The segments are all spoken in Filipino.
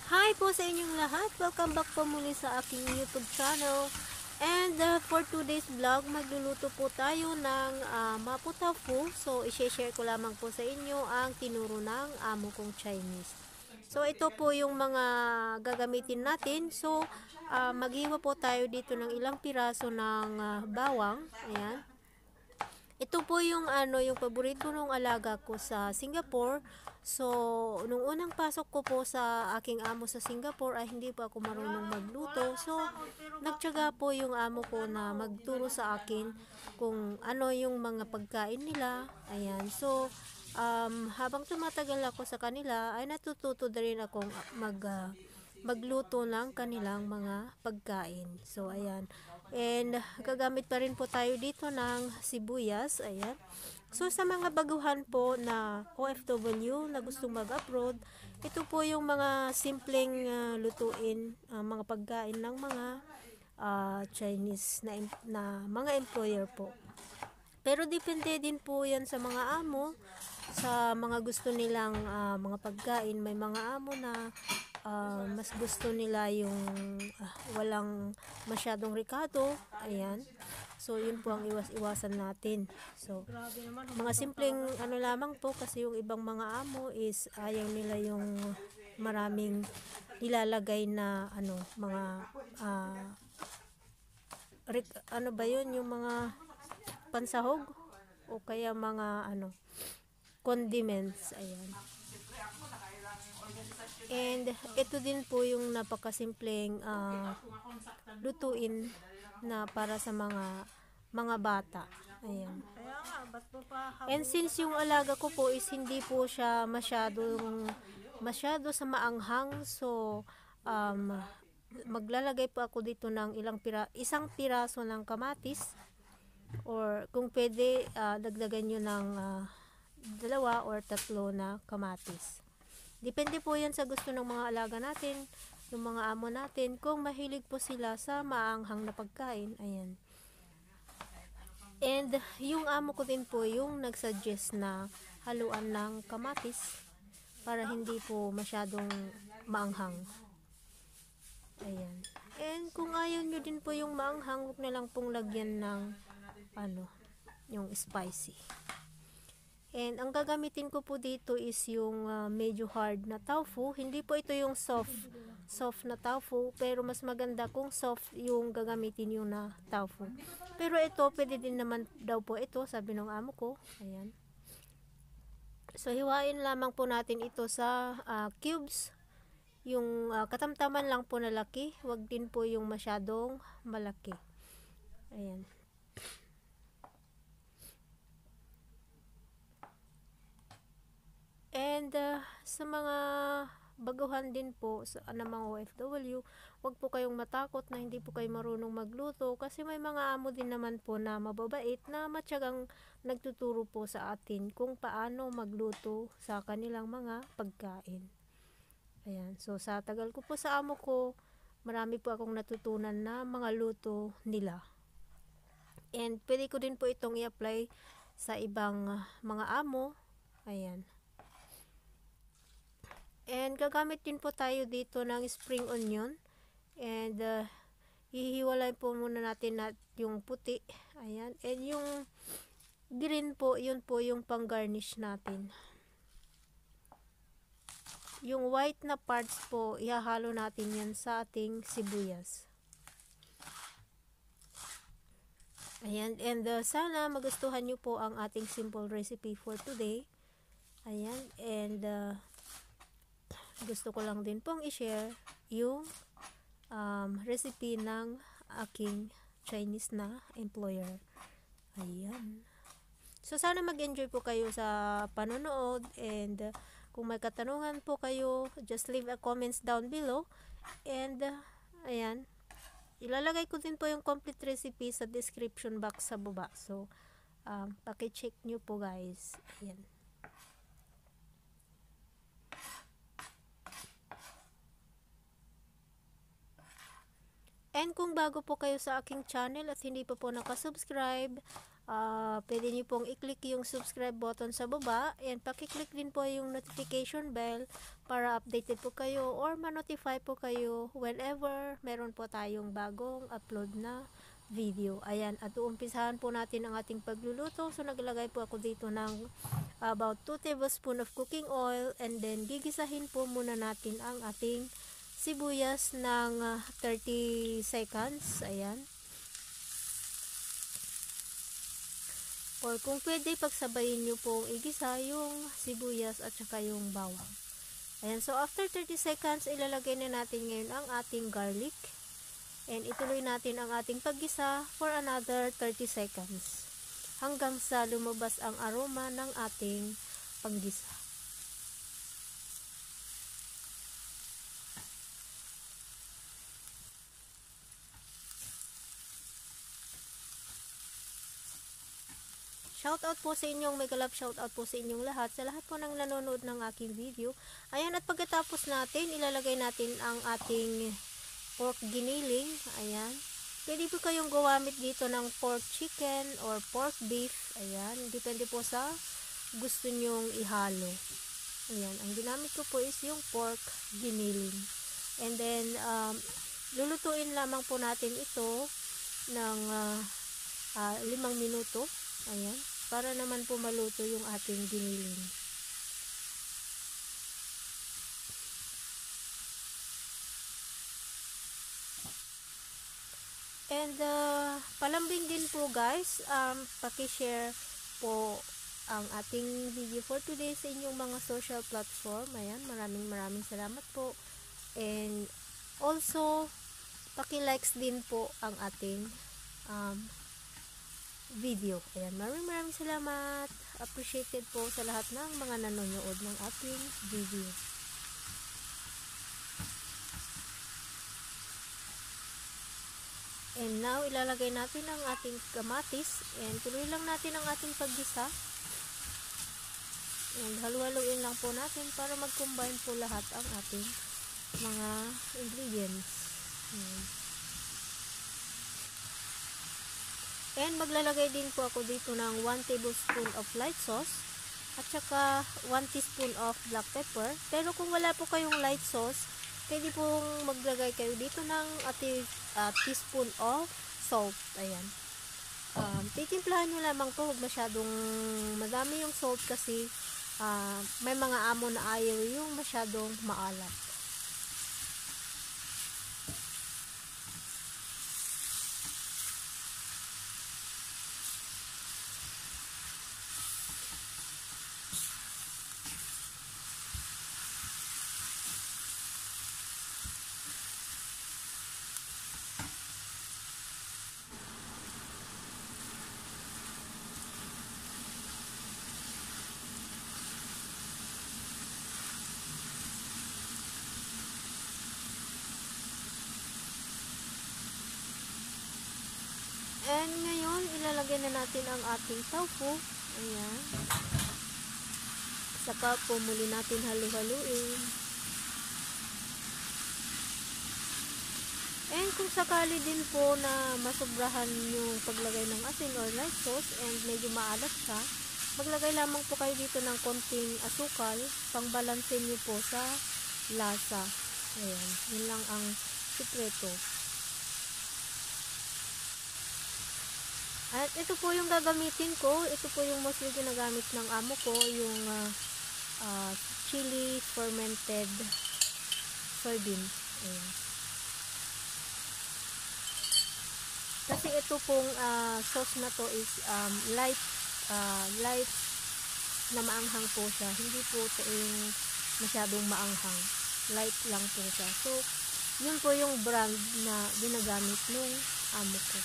Hi po sa inyong lahat. Welcome back po muli sa aking YouTube channel. And for today's vlog, magluluto po tayo ng mapo tofu. So, i-share ko lamang po sa inyo ang tinuro ng amo kong Chinese. So, ito po yung mga gagamitin natin. So, maghiwa po tayo dito ng ilang piraso ng bawang. Ayan. Ito po yung yung paborito ng alaga ko sa Singapore. So, nung unang pasok ko po sa aking amo sa Singapore ay hindi pa ako marunong magluto. So, nagtiyaga po yung amo ko na magturo sa akin kung ano yung mga pagkain nila. Ayan. So, habang tumatagal ako sa kanila ay natututo na rin akong magluto ng kanilang mga pagkain. So, ayan. And gagamit pa rin po tayo dito ng sibuyas. Ayan. So sa mga baguhan po na OFW na gustong mag-abroad, ito po yung mga simpleng lutuin, mga pagkain ng mga Chinese na mga employer po. Pero depende din po yan sa mga amo, sa mga gusto nilang mga pagkain. May mga amo na mas gusto nila yung walang masyadong ricado. Ayan. So, yun po ang iwas-iwasan natin. So, mga simpleng lamang po kasi yung ibang mga amo is ayaw nila yung maraming nilalagay na mga ano ba yun, yung mga pansahog o kaya mga condiments. Ayan. And ito din po yung napakasimpleng lutuin na para sa mga bata. Ayan. And since yung alaga ko po is hindi po siya masyado sa maanghang, so maglalagay po ako dito ng isang piraso ng kamatis, or kung pwede dagdagan nyo ng 2 or 3 na kamatis. Depende po yan sa gusto ng mga alaga natin, ng mga amo natin, kung mahilig po sila sa maanghang na pagkain. Ayan. And yung amo ko din po yung nagsuggest na haluan ng kamatis para hindi po masyadong maanghang. Ayan. And kung ayaw nyo din po yung maanghang, huwag na lang pong lagyan ng yung spicy. And ang gagamitin ko po dito is yung medyo hard na tofu. Hindi po ito yung soft na tofu, pero mas maganda kung soft yung gagamitin yung na tofu. Pero ito, pwede din naman daw po ito, sabi ng amo ko. Ayan. So, hiwain lamang po natin ito sa cubes. Yung katamtaman lang po na laki. Huwag din po yung masyadong malaki. Ayan. And sa mga baguhan din po ng mga OFW, wag po kayong matakot na hindi po kayo marunong magluto, kasi may mga amo din naman po na mababait na matyagang nagtuturo po sa atin kung paano magluto sa kanilang mga pagkain. Ayan. So sa tagal ko po sa amo ko, marami po akong natutunan na mga luto nila. And pwede ko din po itong i-apply sa ibang mga amo. Ayan. And gagamit din po tayo dito ng spring onion. And hihiwalay po muna natin yung puti. Ayan. And yung green po, yun po yung pang garnish natin. Yung white na parts po, ihahalo natin yan sa ating sibuyas. Ayan. And sana magustuhan nyo po ang ating simple recipe for today. Ayan. And gusto ko lang din pong i-share yung recipe ng aking Chinese na employer. Ayan. So, sana mag-enjoy po kayo sa panonood, and kung may katanungan po kayo, just leave a comments down below. And ayan, ilalagay ko din po yung complete recipe sa description box sa baba. So, paki-check nyo po guys. Ayan. And kung bago po kayo sa aking channel at hindi pa po nakasubscribe, pwede nyo pong i-click yung subscribe button sa baba, and pakiclick din po yung notification bell para updated po kayo or ma-notify po kayo whenever meron po tayong bagong upload na video. Ayan, at uumpisahan po natin ang ating pagluluto. So naglagay po ako dito ng about 2 tablespoon of cooking oil, and then gigisahin po muna natin ang ating sibuyas ng 30 seconds. Ayan. Or kung pwede, pagsabayin nyo pong igisa yung sibuyas at saka yung bawang. Ayan, so after 30 seconds, ilalagay na natin ngayon ang ating garlic. And ituloy natin ang ating paggisa for another 30 seconds. Hanggang sa lumabas ang aroma ng ating panggisa. Shoutout po sa inyong megalove, shoutout po sa inyong lahat, sa lahat po ng nanonood ng aking video. Ayan, at pagkatapos natin, ilalagay natin ang ating pork giniling. Ayan. Pwede po kayong gumamit dito ng pork chicken or pork beef. Ayan. Depende po sa gusto nyong ihalo. Ayan. Ang ginamit ko po is yung pork giniling. And then, lulutuin lamang po natin ito ng 5 minuto. Ayan. Para naman po maluto yung ating giniling. And palambing din po guys, paki-share po ang ating video for today sa inyong mga social platform. Ayan, maraming salamat po. And also, paki-likes din po ang ating video. Ayan, maraming salamat. Appreciated po sa lahat ng mga nanonood ng ating video. And now, ilalagay natin ang ating kamatis. And tuloy lang natin ang ating paggisa. And halu-haluin lang po natin para mag-combine po lahat ang ating mga ingredients. And maglalagay din po ako dito ng 1 tablespoon of light sauce at saka 1 teaspoon of black pepper. Pero kung wala po kayong light sauce, pwede pong maglagay kayo dito ng teaspoon of salt. Ayan. Titimplahan nyo lamang po, huwag masyadong madami yung salt kasi may mga amo na ayaw yung masyadong maalat. And ngayon, ilalagay na natin ang ating tofu. Ayan. Saka po muli natin halu-haluin. And kung sakali din po na masobrahan yung paglagay ng asin or light sauce and medyo maalat siya, maglagay lamang po kayo dito ng konting asukal, pangbalansin nyo po sa lasa. Ayan. Yun lang ang sikreto. At ito po yung gagamitin ko. Ito po yung mostly ginagamit ng amo ko. Yung chili fermented soybeans. Ayan. Kasi ito pong sauce na to is light na maanghang po siya. Hindi po ito yung masyadong maanghang. Light lang po siya. So, yun po yung brand na ginagamit nung amo ko.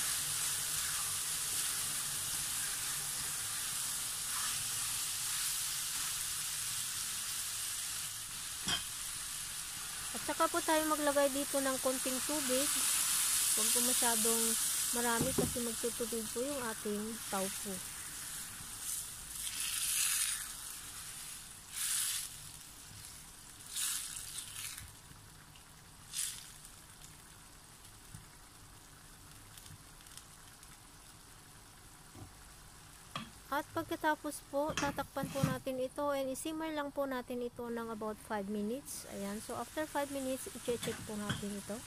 At saka po tayo maglagay dito ng konting tubig. Huwag po masyadong marami kasi magtutubig po yung ating tofu. At pagkatapos po, tatakpan po natin ito and isimmer lang po natin ito ng about 5 minutes. Ayan. So, after 5 minutes, i-check po natin ito.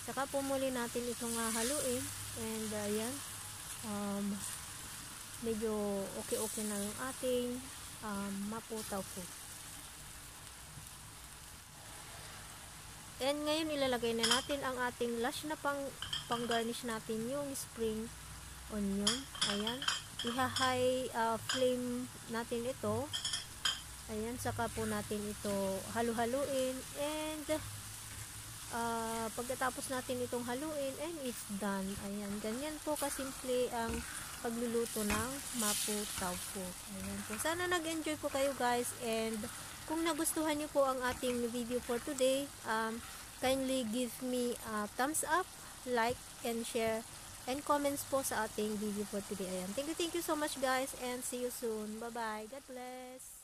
Saka po muli natin itong haluin. And, ayan. Medyo okay-okay na yung ating maputaw po. And ngayon, ilalagay na natin ang ating last na pang-garnish natin, yung spring onion. Ayan. Iha-high flame natin ito. Ayan, saka po natin ito halu-haluin and pagkatapos natin itong haluin and it's done. Ayan, ganyan po kasimple ang pagluluto ng maputaw po. Ayan po. Sana nag-enjoy po kayo guys, and kung nagustuhan niyo po ang ating video for today, kindly give me a thumbs up, like and share and comments po sa ating video for today. Ayan. Thank you so much guys, and see you soon. Bye bye. God bless.